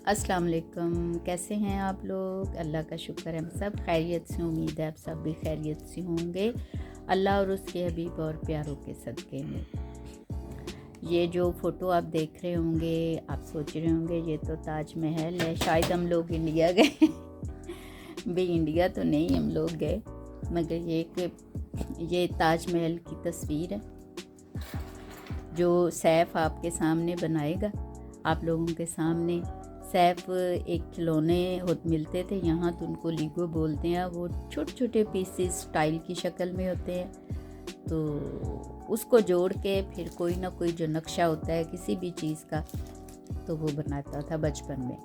अस्सलाम वालेकुम। कैसे हैं आप लोग? अल्लाह का शुक्र है हम सब खैरियत से, उम्मीद है आप सब भी खैरियत से होंगे अल्लाह और उसके हबीब और प्यारों के सदक़े में। ये जो फ़ोटो आप देख रहे होंगे, आप सोच रहे होंगे ये तो ताजमहल है, शायद हम लोग इंडिया गए भाई इंडिया तो नहीं हम लोग गए, मगर ये ताजमहल की तस्वीर है जो सैफ़ आपके सामने बनाएगा। आप लोगों के सामने सैफ़ एक खिलौने मिलते थे यहाँ, तो उनको लीगो बोलते हैं। वो छोटे छोटे पीसेस टाइल की शक्ल में होते हैं, तो उसको जोड़ के फिर कोई ना कोई जो नक्शा होता है किसी भी चीज़ का, तो वो बनाता था बचपन में।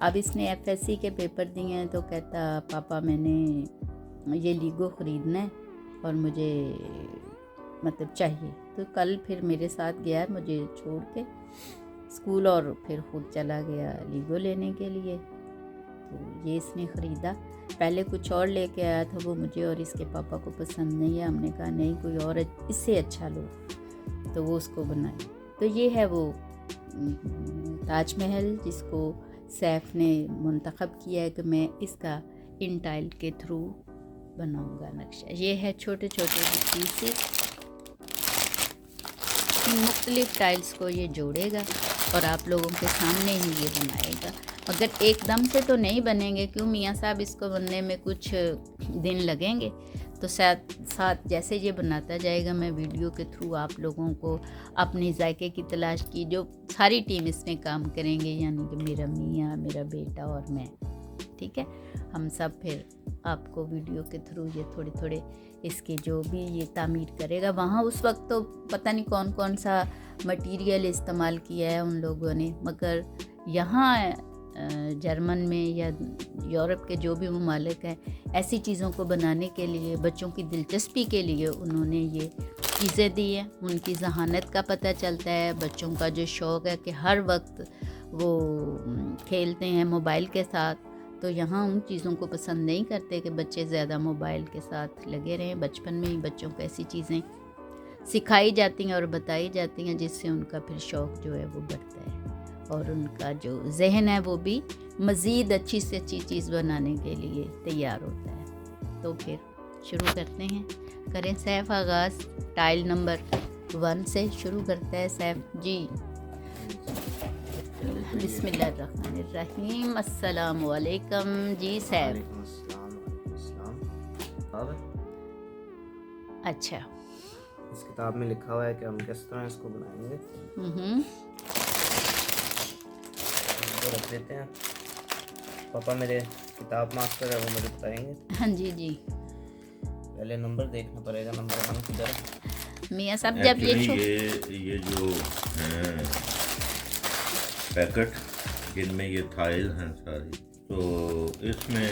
अब इसने एफएससी के पेपर दिए हैं, तो कहता पापा मैंने ये लीगो ख़रीदना है और मुझे मतलब चाहिए। तो कल फिर मेरे साथ गया मुझे छोड़ के स्कूल और फिर खुद चला गया लीगो लेने के लिए। तो ये इसने ख़रीदा। पहले कुछ और लेके आया था, वो मुझे और इसके पापा को पसंद नहीं है। हमने कहा नहीं कोई और इससे अच्छा लो, तो वो उसको बनाए। तो ये है वो ताजमहल जिसको सैफ़ ने मुंतखब किया है कि मैं इसका इन टाइल के थ्रू बनाऊंगा नक्शा। ये है छोटे छोटे पीसेस, इन मुख्तलिफ टाइल्स को ये जोड़ेगा और आप लोगों के सामने ही ये बनाएगा। मगर एकदम से तो नहीं बनेंगे, क्यों मियाँ साहब, इसको बनने में कुछ दिन लगेंगे। तो साथ जैसे ये बनाता जाएगा, मैं वीडियो के थ्रू आप लोगों को अपने जायके की तलाश की जो सारी टीम इसमें काम करेंगे, यानी कि मेरा मियाँ, मेरा बेटा और मैं, ठीक है। हम सब फिर आपको वीडियो के थ्रू ये थोड़े थोड़े इसके जो भी ये तामीर करेगा। वहाँ उस वक्त तो पता नहीं कौन कौन सा मटेरियल इस्तेमाल किया है उन लोगों ने, मगर यहाँ जर्मन में या यूरोप के जो भी ममालिक हैं, ऐसी चीज़ों को बनाने के लिए, बच्चों की दिलचस्पी के लिए उन्होंने ये चीज़ें दी हैं। उनकी जहानत का पता चलता है, बच्चों का जो शौक़ है कि हर वक्त वो खेलते हैं मोबाइल के साथ। तो यहाँ उन चीज़ों को पसंद नहीं करते कि बच्चे ज़्यादा मोबाइल के साथ लगे रहें। बचपन में ही बच्चों को ऐसी चीज़ें सिखाई जाती हैं और बताई जाती हैं, जिससे उनका फिर शौक़ जो है वो बढ़ता है और उनका जो जहन है वो भी मज़ीद अच्छी से अच्छी चीज़ बनाने के लिए तैयार होता है। तो फिर शुरू करते हैं, करें सैफ़ आगाज़। टाइल नंबर 1 से शुरू करता है सैफ़ जी। बिस्मिल्लाहिर्रहमानिर्रहीम। अस्सलाम वालेकुम जी सैफ़। अच्छा, इस किताब में लिखा हुआ है कि हम किस तरह इसको बनाएंगे। तो रख देते हैं। पापा मेरे किताब मास्टर है, वो मुझे बताएंगे। हाँ जी जी। पहले नंबर देखना पड़ेगा, नंबर 1 किधर है। मियाँ साहब जब ये जो हैं पैकेट जिनमें ये थाइल हैं सारी, तो इसमें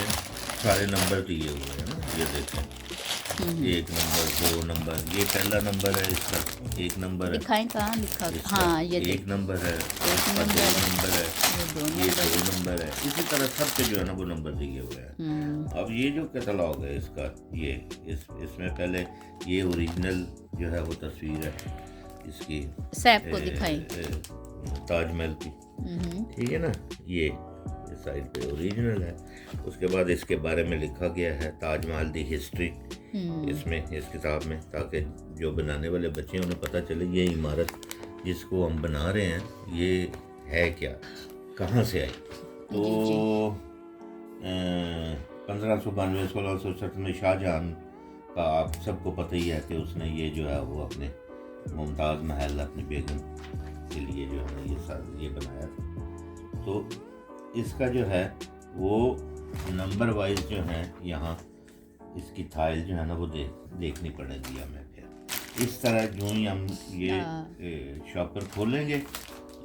सारे नंबर दिए हुए हैं ना, ये देखें। 1 नंबर, 2 नंबर, ये पहला नंबर है इसका, 1 नंबर है। दिखाएं कहाँ लिखा? हाँ ये 1 नंबर है, 1 2 नंबर है, ये 2 नंबर है। इसी तरह सब पे जो है ना वो नंबर दिए हुए हैं। अब ये जो कैटलॉग है इसका, ये इसमें पहले ये ओरिजिनल जो है वो तस्वीर है इसकी, सैफ़ को दिखाएं, ताजमहल की, ठीक है ना। ये साइड पे ओरिजिनल है। उसके बाद इसके बारे में लिखा गया है ताजमहल दी हिस्ट्री इसमें, इस किताब में, ताकि जो बनाने वाले बच्चे हैं उन्हें पता चले ये इमारत जिसको हम बना रहे हैं ये है क्या, कहाँ से आई। तो 1592-1667 में शाहजहां का आप सबको पता ही है कि उसने ये जो है वो अपने मुमताज़ महल अपनी बेगम के लिए जो है ये बनाया था। तो इसका जो है वो नंबर वाइज जो है यहाँ इसकी थाइल जो है ना वो देखनी पड़ेगी हमें। फिर इस तरह जो ही हम ये शॉपर खोलेंगे,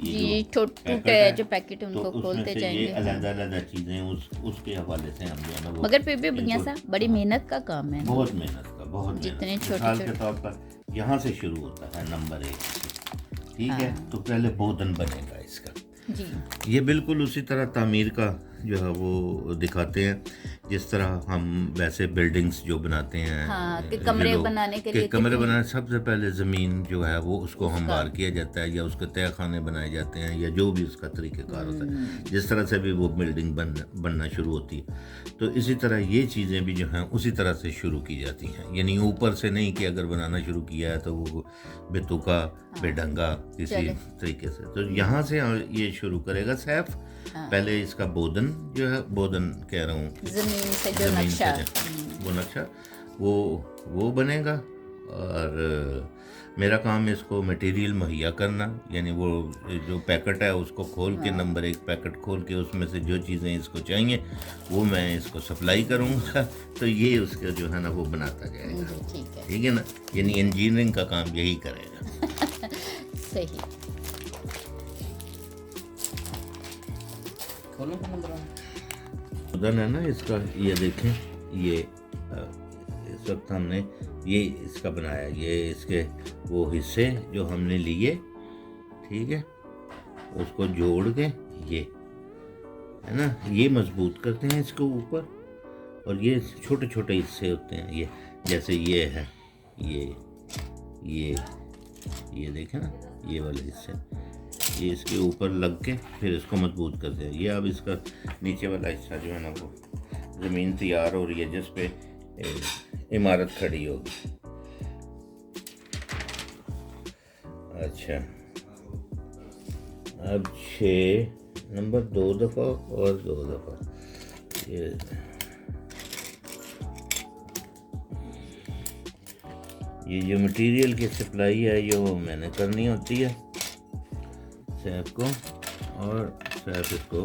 ये छोटे जो पैकेट है उनको खोलते जाएंगे। अलग-अलग चीज़ें उसके हवाले से हम जो है ना वो, मगर फिर भी मियाँ साहब बड़ी मेहनत का काम है, बहुत मेहनत का, बहुत जितने मिसाल के तौर पर यहाँ से शुरू होता है नंबर 1, ठीक है। तो पहले बोतन बनेगा इसका जी। ये बिल्कुल उसी तरह तामीर का जो है वो दिखाते हैं, जिस तरह हम वैसे बिल्डिंग्स जो बनाते हैं, हाँ, कि कमरे जो लोग- बनाने के कि लिए कमरे कितनी- बनाने सबसे पहले ज़मीन जो है वो उसको हमवार किया जाता है, या उसके तय खाने बनाए जाते हैं, या जो भी उसका तरीक़ेकार होता है, जिस तरह से भी वो बिल्डिंग बनना शुरू होती है। तो इसी तरह ये चीज़ें भी जो हैं उसी तरह से शुरू की जाती हैं, यानी ऊपर से नहीं कि अगर बनाना शुरू किया है तो वो बेतुका बेढंगा किसी तरीके से। तो यहाँ से ये शुरू करेगा सैफ। पहले इसका बोदन जो है, बोदन कह रहा हूँ, जमीन से जो ज़मीन नक्शा, वो नक्शा वो बनेगा। और मेरा काम इसको मटेरियल मुहैया करना, यानी वो जो पैकेट है उसको खोल के, नंबर 1 पैकेट खोल के उसमें से जो चीज़ें इसको चाहिए वो मैं इसको सप्लाई करूँगा। तो ये उसका जो है ना वो बनाता जाएगा। ठीक है, ठीक है ना, यानी इंजीनियरिंग का काम यही करेगा। सही। खोलो नंबर उधर है ना इसका, ये देखें, ये इस वक्त हमने ये इसका बनाया, ये इसके वो हिस्से जो हमने लिए, ठीक है, उसको जोड़ के ये है ना, ये मजबूत करते हैं इसको ऊपर। और ये छोटे छोटे हिस्से होते हैं, ये जैसे ये है, ये देखें ना, ये वाले हिस्से, ये इसके ऊपर लग के फिर इसको मजबूत करते हैं। ये अब इसका नीचे वाला हिस्सा जो है ना वो ज़मीन तैयार हो रही है जिस पे इमारत खड़ी होगी। अच्छा, अब 6 नंबर 2 दफ़ा और 2 दफ़ा ये जो मटेरियल की सप्लाई है ये वो मैंने करनी होती है सैफ को, और सैफ इसको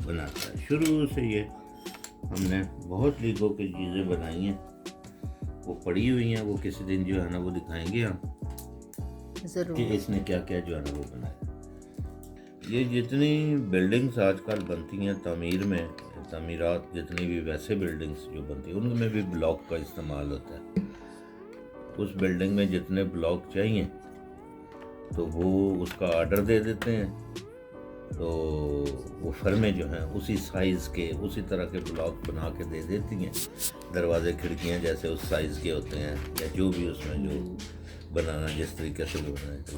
बनाता है। शुरू से ये हमने बहुत लीगों की चीज़ें बनाई हैं, वो पड़ी हुई हैं, वो किसी दिन जो है ना वो दिखाएंगे हम जरूर कि इसने क्या क्या जो है ना वो बनाया। ये जितनी बिल्डिंग्स आजकल बनती हैं तामीर में, तामीरात जितनी भी वैसे बिल्डिंग्स जो बनती हैं उनमें भी ब्लॉक का इस्तेमाल होता है। उस बिल्डिंग में जितने ब्लॉक चाहिए तो वो उसका ऑर्डर दे देते हैं, तो वो फर्में जो हैं उसी साइज़ के उसी तरह के ब्लॉक बना के दे देती हैं। दरवाजे खिड़कियां जैसे उस साइज़ के होते हैं, या जो भी उसमें जो बनाना जिस तरीके से भी बनाए, तो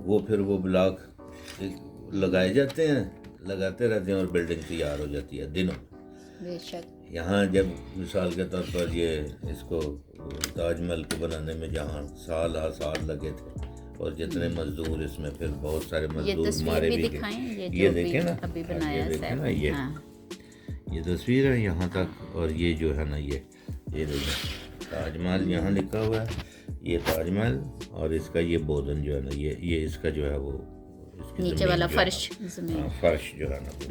वो फिर वो ब्लॉक लगाए जाते हैं, लगाते रहते हैं और बिल्डिंग तैयार हो जाती है दिनों। बेशक। यहाँ जब मिसाल के तौर पर ये इसको ताजमहल को बनाने में जहाँ साल लगे थे, और जितने मजदूर इसमें फिर बहुत सारे मजदूर मारे भी गए। ये देखें ना, अभी बनाया ये देखें ना, ये हाँ। तस्वीर है यहाँ तक। और ये जो है ना ये देखें, ताजमहल यहाँ लिखा हुआ है, ये ताजमहल, और इसका ये बोदन जो है ना ये इसका जो है वो इसकी नीचे ज़मीन वाला जो है, फर्श, जमीन। हाँ, फर्श जो है ना वो,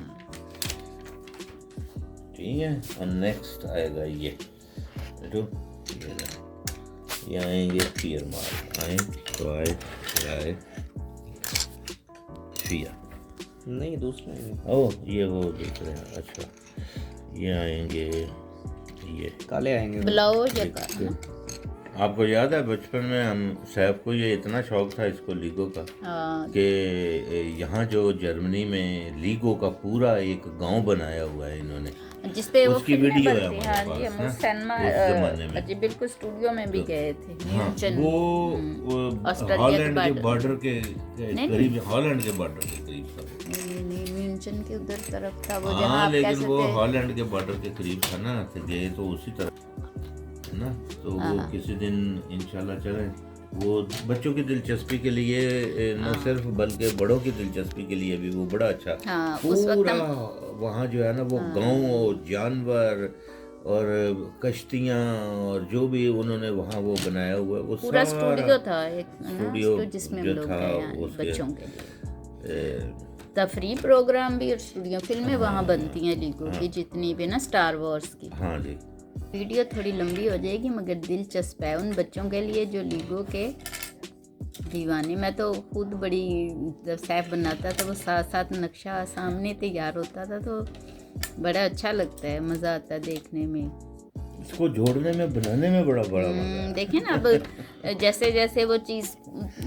ठीक है। और नेक्स्ट आएगा ये ये आएंगे फियर मार्क, आए तो आए फियर नहीं, दूसरा नहीं। ओह ये वो दूसरे हैं। अच्छा, ये आएंगे, ये काले आएंगे। ब्लाउज आपको याद है बचपन में हम सैफ को ये इतना शौक था इसको लीगो का कि यहाँ जो जर्मनी में लीगो का पूरा एक गांव बनाया हुआ है इन्होंने, जिसपे वो उसकी फिल्में वीडियो है बनती हैं। हमारे हाँ जी, पास हम ना, उस सिनेमा उस ज़माने में। जी बिल्कुल स्टूडियो में भी गए थे। हाँ, म्यूनचन, वो ऑस्ट्रेलिया हॉलैंड के के बॉर्डर के नहीं, करीब, हॉलैंड के बॉर्डर के करीब था। नहीं, म्यूनचन के उधर तरफ था वो, हाँ, जहाँ आप कह लेकिन वो सकते हैं। हॉलैंड के बॉर्डर के करीब था ना, तो गए तो उसी तरफ है ना। तो वो किसी दिन इंशाल्लाह चले। वो बच्चों की दिलचस्पी के लिए न सिर्फ बल्कि बड़ों की दिलचस्पी के लिए भी वो बड़ा अच्छा, हाँ, उस वक्त पूरा वहाँ जो है ना वो गाँव और जानवर और कश्तियाँ और जो भी उन्होंने वहाँ वो बनाया हुआ है, वो पूरा सारा स्टूडियो था एक स्टूडियो जिसमें हम जो लोग था गए हैं उसके बच्चों के लिए। तफरी प्रोग्राम भी और स्टूडियो फिल्में वहाँ बनती हैं लीगो की, जितनी भी ना स्टार वॉर्स की। हाँ जी, वीडियो थोड़ी लंबी हो जाएगी मगर दिलचस्प है उन बच्चों के लिए जो लीगो के दीवाने। मैं तो खुद बड़ी, जब सैफ बनाता था वो साथ साथ नक्शा सामने तैयार होता था तो बड़ा अच्छा लगता है, मज़ा आता है देखने में। इसको जोड़ने में बनाने में बड़ा मजा है। देखें ना अब जैसे जैसे वो चीज़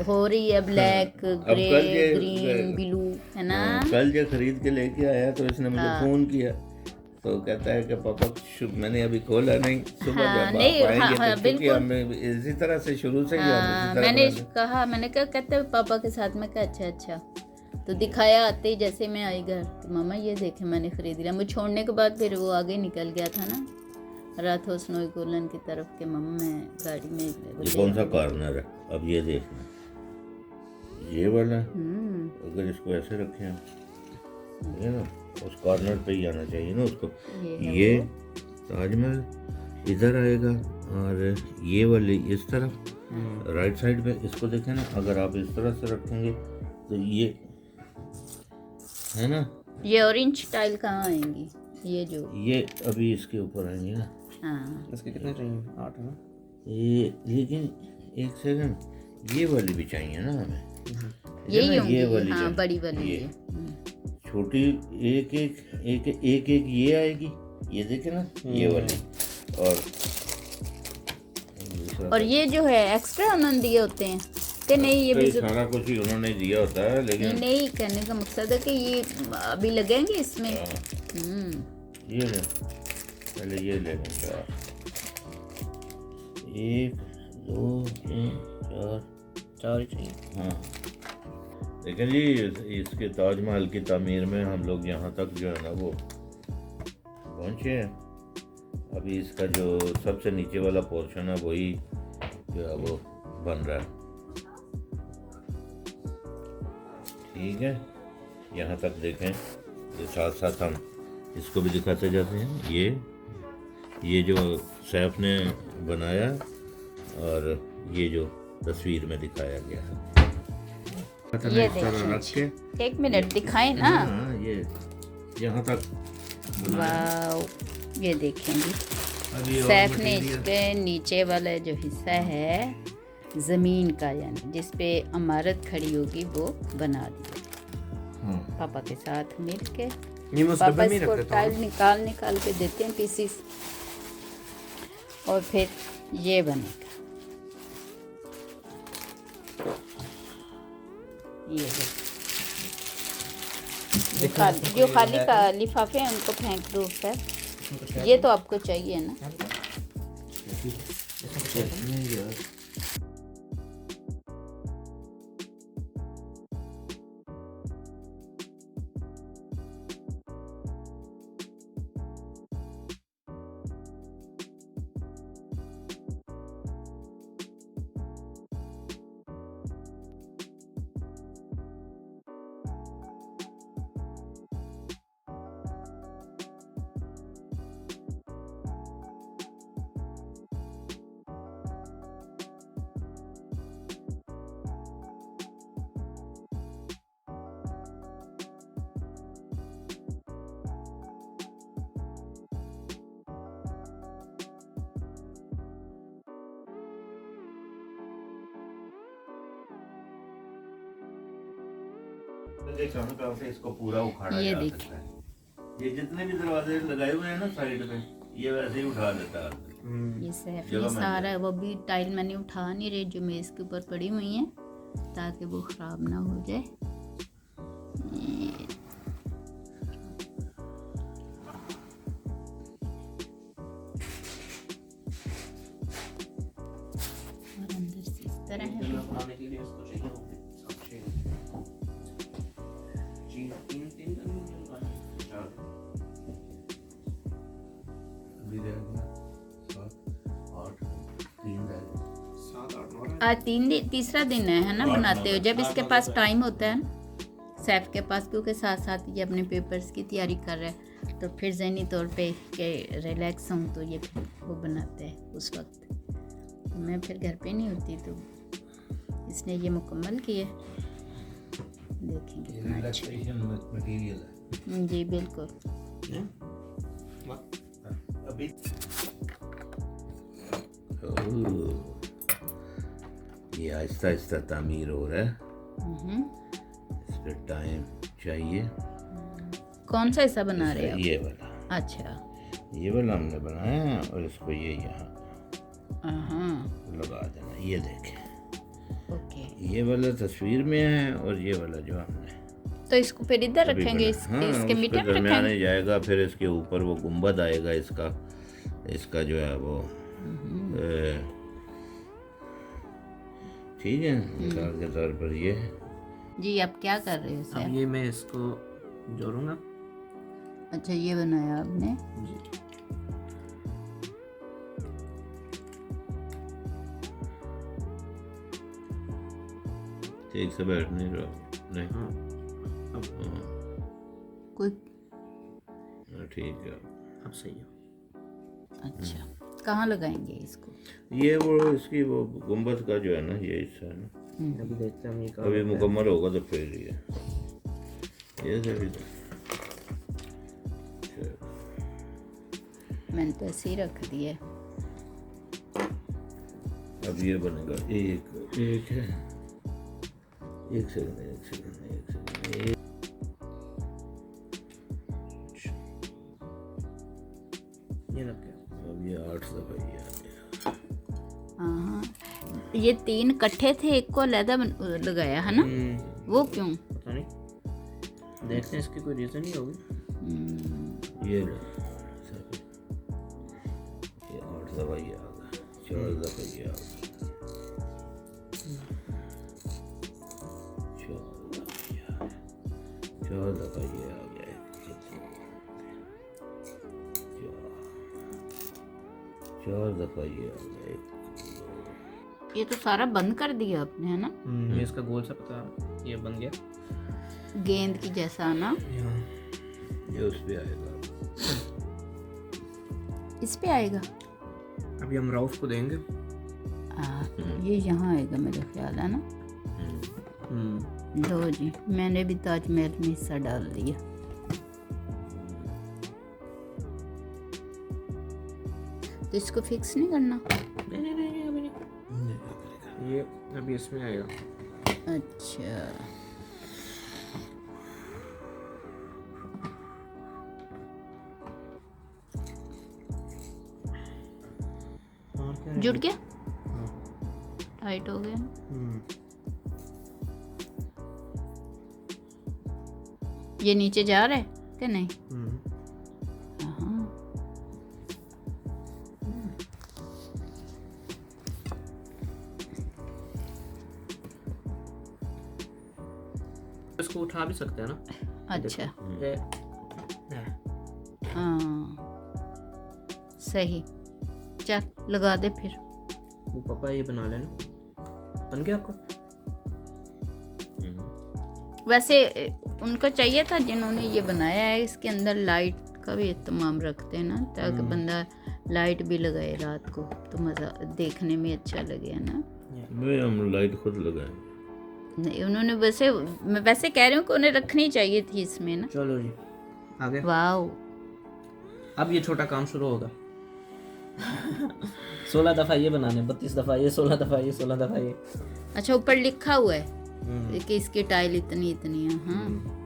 हो रही है, ब्लैक, ग्रे, ग्रीन, ब्लू, है ना। कल जब खरीद के लेके आया तो इसने मुझे फोन किया, तो कहता है कि पापा मैंने अभी खोला नहीं, सुबह जब नहीं, आप आएंगे हाँ, तो क्योंकि हमें इसी तरह से शुरू से ही हम इसी तरह मैंने बनाते। कहा, मैंने कहा कहते हैं पापा के साथ में, कहा अच्छा अच्छा, तो दिखाया आते ही जैसे मैं आई घर कि मामा ये देखे मैंने खरीद लिया। मुझे छोड़ने के बाद फिर वो आगे निकल गया था ना रात हो स्नोई गोलन की तरफ के, मामा मैं गाड़ी में ये कौन सा कॉर्नर है? अब ये देखना, ये वाला अगर इसको ऐसे रखें हम, ये ना उस कॉर्नर पे ही आना चाहिए ना उसको। ये ताजमहल इधर आएगा और ये वाली इस तरफ राइट साइड पे। इसको देखें ना, अगर आप इस तरह से रखेंगे तो ये है ना, ये ऑरेंज टाइल कहाँ आएंगी? ये जो ये अभी इसके ऊपर आएंगे ना। हाँ, इसके कितने चाहिए? 8 है ना ये, लेकिन एक सेकंड, ये वाली भी चाहिए ना हमें। यही होंगी, ये वाली हाँ, जो बड़ी वाली ये ये। छोटी एक एक ये आएगी, ये देखे ना, ये वाली। और ये जो है एक्स्ट्रा उन्होंने दिए होते हैं कि नहीं? ये भी सारा कुछ ही उन्होंने दिया होता है, लेकिन नहीं, कहने का मकसद है कि ये अभी लगेंगे इसमें। ये ले, पहले ये ले लें 4, 1 2 3 4 ही चाहिए। हाँ, लेकिन जी इसके ताजमहल की तामीर में हम लोग यहाँ तक जो है ना वो पहुँचे हैं। अभी इसका जो सबसे नीचे वाला पोर्शन है वही जो है वो बन रहा है। ठीक है, यहाँ तक देखें, ये साथ साथ हम इसको भी दिखाते जाते हैं। ये जो सैफ ने बनाया और ये जो तस्वीर में दिखाया गया है, ये इस तरह रख के, एक मिनट दिखाएं ना। हाँ, ये यहाँ तक वाओ, ये देखेंगे अभी और सैफ ने मटेरियल। इसके नीचे वाला जो हिस्सा है ज़मीन का, यानी जिस पे इमारत खड़ी होगी, वो बना दिया हाँ, पापा के साथ मिल के। ये मैं उस पापा डब्बे में ही इसको रख देता हूँ। टाइल निकाल के देते हैं पीसीस, और फिर ये बनेगा। ये जो खाली का लिफाफे हैं उनको फेंक दो सर, ये तो आपको चाहिए ना। कहाँ से इसको पूरा उखाड़ा ये जा देखिए। सकता है। ये जितने भी दरवाजे लगाए हुए हैं ना साइड पे, ये वैसे ही उठा देता है। ये सैफ जगह ये मिल सारा, वो भी टाइल मैंने उठा नहीं रही जो मेज़ के ऊपर पड़ी हुई हैं, ताकि वो ख़राब ना हो जाए। और अंदर से इस तरह है। बनाने के लिए इसको चाहिए होंगे 7 6 जी 3 3 4 अभी रहेगा 7 8 3 रहेगा। 7 8 9 आज तीसरा दिन है ना बनाते हो, जब इसके पास टाइम होता है ना सैफ के पास, क्योंकि साथ साथ ये अपने पेपर्स की तैयारी कर रहा है, तो फिर ज़हनी तौर पे के रिलैक्स हूँ तो ये फिर वो बनाते हैं उस वक्त। तो मैं फिर घर पे नहीं होती, तो इसने ये मुकम्मल किए। देखेंगे कितना अच्छा। मटेरियल है। जी बिल्कुल। अभी ये आहिस्ता आहिस्ता तामीर हो रहा है, हम्म। इस पर टाइम चाहिए। कौन सा हिस्सा बना रहे हो? ये वाला, अच्छा, ये वाला हमने बनाया है और इसको ये यहाँ हाँ, लगा देना। ये देखें, ओके। ये वाला तस्वीर में है और ये वाला जो हमने तो इसको फिर इधर अभी रखेंगे, हाँ, इसके उस मीटर पे में दरमियाने रखेंगे। जाएगा, फिर इसके ऊपर वो गुंबद आएगा इसका जो है वो ठीक है, मिसाल के तौर पर ये है। जी आप क्या कर रहे हो सर? अब ये मैं इसको जोड़ूंगा। अच्छा ये बनाया आपने। जी ठीक से बैठ नहीं रहा नहीं। हाँ अब कोई ठीक है। अब सही है। अच्छा कहाँ लगाएंगे इसको? ये वो इसकी वो गुंबद का जो है ना ये हिस्सा है ना, अभी देखते हैं हम ये कहाँ अभी रखते हैं। मुकम्मल होगा तो फिर ये सभी तो मैंने तो ऐसे ही रख दिया। अब ये बनेगा एक है, एक सेकंड ये रख गया। अब ये 8 दफा ये आ गया। हाँ ये 3 इकट्ठे थे, एक को अलहदा लगाया है ना, वो क्यों? पता नहीं, देखते हैं इसकी कोई रीज़न ही होगी। ये लो सब, ये 8 दफा ये आ गया, 4 दफा ये आ गया, 4 दफा ये आ गया, 4 दफा ये आ गया। ये तो सारा बंद कर दिया आपने है ना, ये इसका गोल सा पता ये बन गया गेंद की जैसा ना। ये उस पे आएगा, इस पे आएगा। अभी हम राउफ को देंगे। ये यहाँ आएगा मेरा ख्याल है ना। लो जी मैंने भी ताजमहल में हिस्सा डाल दिया। तो इसको फिक्स नहीं करना? नहीं अभी नहीं, ये अभी इसमें आएगा। अच्छा और क्या जुड़ गया, हाँ। टाइट हो गया। ये नीचे जा रहा है कि नहीं? हाँ इसको उठा भी सकते हैं ना। अच्छा ये हाँ सही, चल लगा दे फिर। वो पापा ये बना लेना, बन गया आपका। वैसे उनको चाहिए था जिन्होंने ये बनाया है, इसके अंदर लाइट का भी इत्तेमाम रखते हैं ना, ताकि बंदा लाइट भी लगाए रात को तो मज़ा देखने में अच्छा लगे है ना। मैं हम लाइट खुद लगाए। नहीं उन्होंने मैं वैसे कह रही हूँ कि उन्हें रखनी चाहिए थी इसमें ना। चलो जी आगे। वाओ अब ये छोटा काम शुरू होगा। 16 दफ़ा ये बनाने, 32 दफ़ा ये, 16 दफ़ा ये, 16 दफ़ा ये। अच्छा ऊपर लिखा हुआ है कि इसकी टाइल इतनी इतनी है। हाँ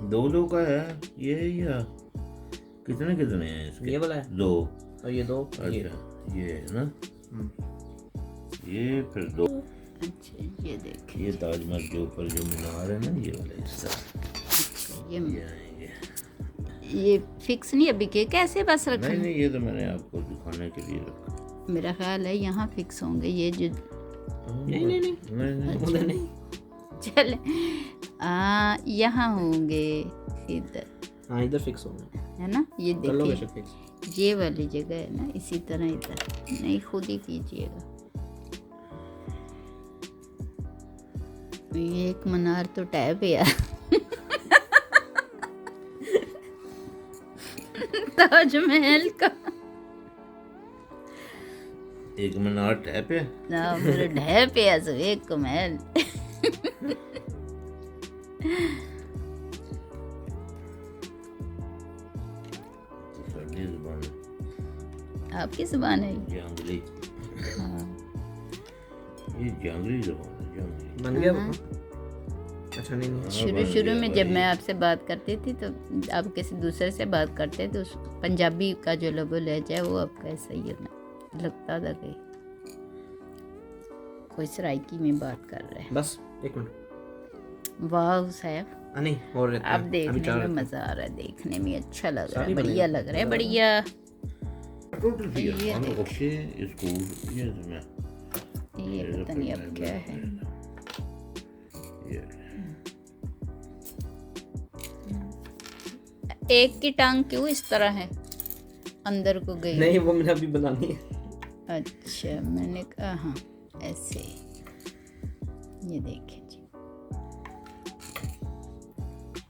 दो का है ये, या कितने कितने हैं इसके? ये वाला है 2। और ये 2। अच्छा ये है ना, ये फिर 2। अच्छा ये देख, ये ताजमहल के ऊपर जो मीनार है ना, ये वाला हिस्सा ये आएंगे। ये फिक्स नहीं अभी के कैसे बस रखना? नहीं ये तो मैंने आपको दिखाने के लिए रखा। मेरा ख्याल है यहाँ फिक्स होंगे ये जो। नहीं उधर नहीं। चल यहाँ होंगे इधर, हाँ इधर फिक्स होंगे है ना। ये कर लो देखिए बेशक फिक्स। ये वाली जगह है ना, इसी तरह इधर नहीं, खुद ही कीजिएगा। ये एक मनार तो टैब है यार। ताजमहल का एक मीनार टैप है ना, पूरा ढह पे एक महल। साडी जुबान है, आपकी जुबान है ये अंगली। हाँ। ये जंगली ज़बान है, जंगली। बन गया हाँ। पापा? अच्छा नहीं नहीं। शुरू बन शुरू गया में जब भाई। मैं आपसे बात करती थी तो आप किसी दूसरे से बात करते तो उस पंजाबी का जो लोगो लहजा है वो आपका ऐसा ही होना लगता था कि कोई सराइकी में बात कर रहा है। बस 1 मिनट। वाह सैफ, नहीं और रहते अब हैं। अभी देखने चार में रहते हैं। मज़ा आ रहा है, देखने में अच्छा लग रहा है, सारी बढ़िया बनेगी। लग रहा है, बढ़िया। टोटल ये फिगर देख। ओके इसको ये मैं ये पता नहीं अब क्या है। ये एक की टांग क्यों इस तरह है, अंदर को गई? नहीं वो मैंने अभी बनानी है। अच्छा मैंने कहा हाँ ऐसे। ये देखिए जी,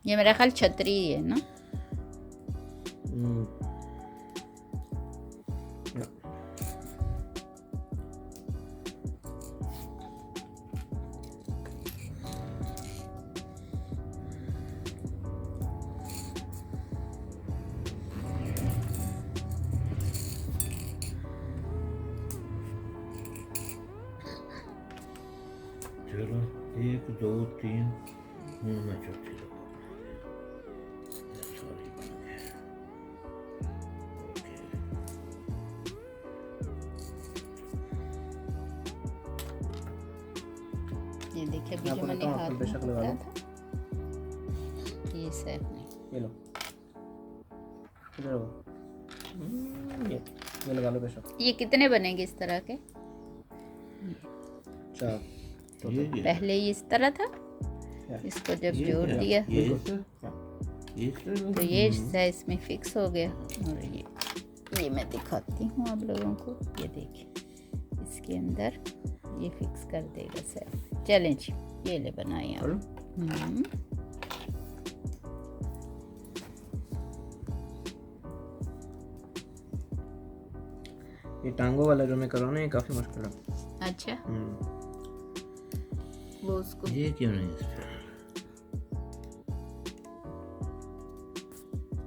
ये मेरा ख्याल छतरी है ना। या। चलो 1 2 3 हूँ मैं चौथी लगा। सॉरी बन गया। ओके ये देखिए अभी मैं जो आपको मैंने बताऊं, हाथ आप में बेशक लगा पकड़ा लो। था ये सैफ ने। ये लो। इधर आओ। ये लगा लो बेशक। ये कितने बनेंगे इस तरह के? 4 ये क्या है? पहले ये इस तरह था, या। इसको जब ये जोड़ क्या? दिया ये या। तो ये हिस्सा इसमें फिक्स हो गया। और ये मैं दिखाती हूँ आप लोगों को, ये देखिए इसके अंदर ये फिक्स कर देगा सर। चलें जी, ये ले बनाए आप। ये टांगों वाला जो मैं कर रहा हूँ ना ये काफी मुश्किल है। अच्छा वो उसको ये क्यों नहीं इस पे?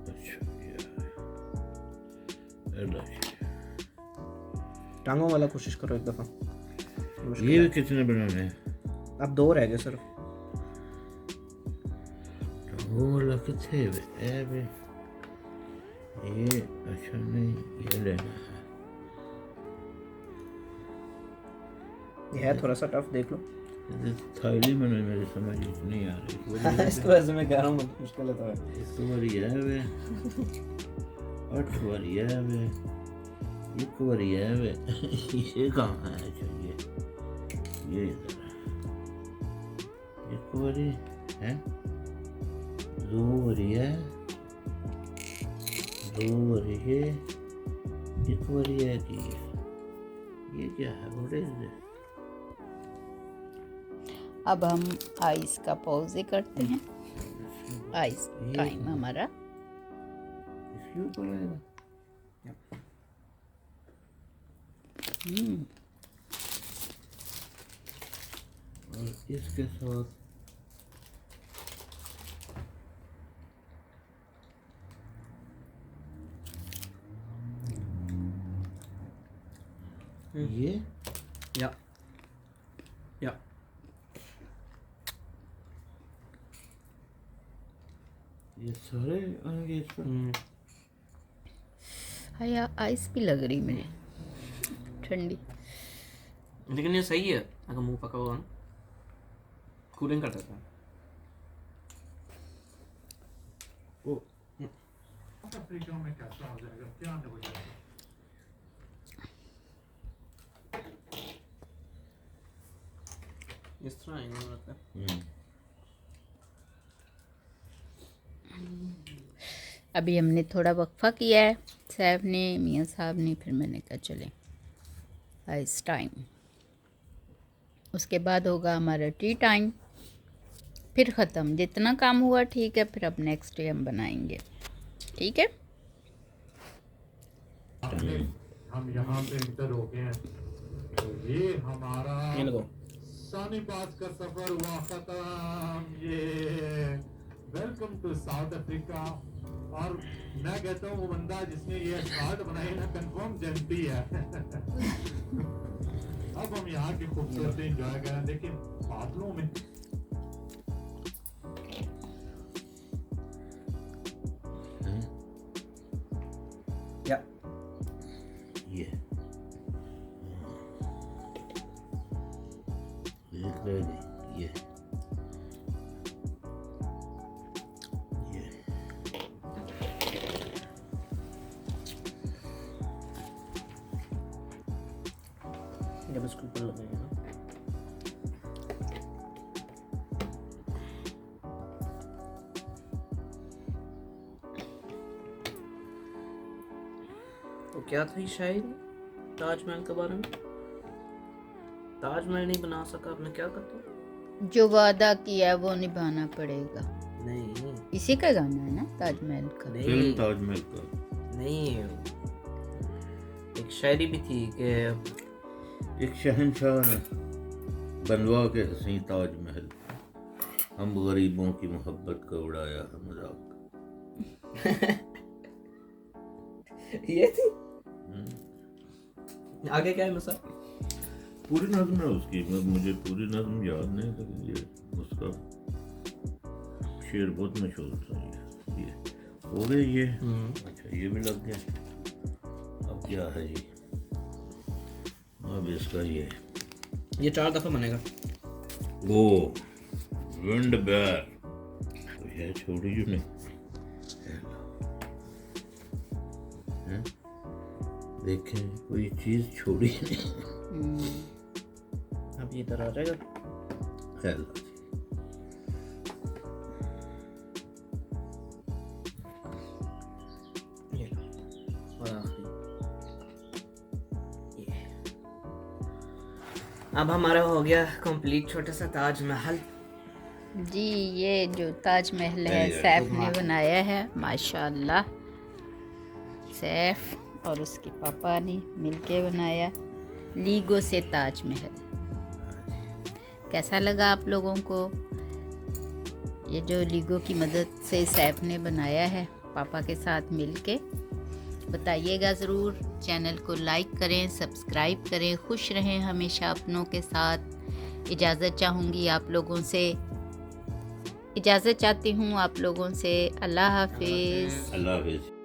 अच्छा ये टांगों वाला कोशिश करो एक दफा। मुश्किल ये है। भी कितने बनाने हैं? अब 2 रह गए सिर्फ। वो वाला कितने है बे? ये अच्छा नहीं ये लेना है। ये है थोड़ा सा टफ, देख लो। ये थाईली में मेरी समझ नहीं आ रही। इस वजह से मैं कह रहा हूँ मुश्किल है थोड़ा। एक बारी है वे 8 बारी है वे एक बारी है वे ये कहाँ है? अच्छा ये इधर है। एक बारी है 2 बारी है 2 बारी है 1 बारी है कि ये क्या है? बोले अब हम आइस का पॉज ही करते हैं। आइस टाइम हमारा। इसके ऊपर आएगा। और इसके साथ ये या ये सारे आएंगे इस पर। हाँ यार आइस भी लग रही मुझे ठंडी। लेकिन ये सही है अगर मुंह पका हुआ ना, कूलिंग कर देता है। ओ अफ्रीका में कैसा हो जाएगा, क्या हो जाएगा? इस तरह आएंगे मुझे लगता है। अभी हमने थोड़ा वक्फा किया है, सैफ ने मियाँ साहब ने, फिर मैंने कहा चलें आइस टाइम। उसके बाद होगा हमारा टी टाइम, फिर ख़त्म। जितना काम हुआ ठीक है, फिर अब नेक्स्ट डे हम बनाएंगे। ठीक है हम यहाँ पे इंटर हो गए हैं, तो ये हमारा ये लगो। सोनीपत का सफर हुआ खत्म। ये वेलकम टू साउथ अफ्रीका। और मैं कहता हूँ वो बंदा जिसने ये स्टार्ट बनाई ना, कंफर्म जनती है। अब हम यहाँ की खूबसूरती एंजॉय करें, लेकिन बादलों में या ये देख रहे हैं ये जब इसके ऊपर लगाएंगे ना, तो क्या था ये शायरी ताजमहल के बारे में? ताजमहल नहीं बना सका, आपने क्या करता? जो वादा किया वो निभाना पड़ेगा, नहीं इसी का गाना है ना ताजमहल का। फिल्म नहीं ताजमहल का। नहीं, एक शायरी भी थी कि एक शहंशाह ने बनवा के हसीं ताजमहल, हम गरीबों की मोहब्बत का उड़ाया है मजाक। ये थी। आगे क्या है मसा? पूरी नज़्म है उसकी, मुझे पूरी नज़्म याद नहीं, लेकिन ये उसका शेर बहुत मशहूर था। ये हो गए ये। अच्छा ये भी लग गया। अब क्या है जी, अब इसका ये 4 दफा बनेगा। वो विंड बैर तो ये छोड़ी जो नहीं हैं? देखें कोई चीज छोड़ी नहीं। अब ये इधर आ जाएगा। हेलो ये लो, और आखिरी ये। अब हमारा हो गया कंप्लीट छोटा सा ताजमहल। जी ये जो ताजमहल है Very good. सैफ ने बनाया है माशाल्लाह। सैफ और उसके पापा ने मिलके बनाया लीगो से ताजमहल। कैसा लगा आप लोगों को? ये जो लीगो की मदद से सैफ ने बनाया है पापा के साथ मिलके, बताइएगा ज़रूर। चैनल को लाइक करें, सब्सक्राइब करें। खुश रहें हमेशा अपनों के साथ। इजाज़त चाहूँगी आप लोगों से, इजाज़त चाहती हूँ आप लोगों से। अल्लाह हाफिज़। अल्लाह हाफिज़।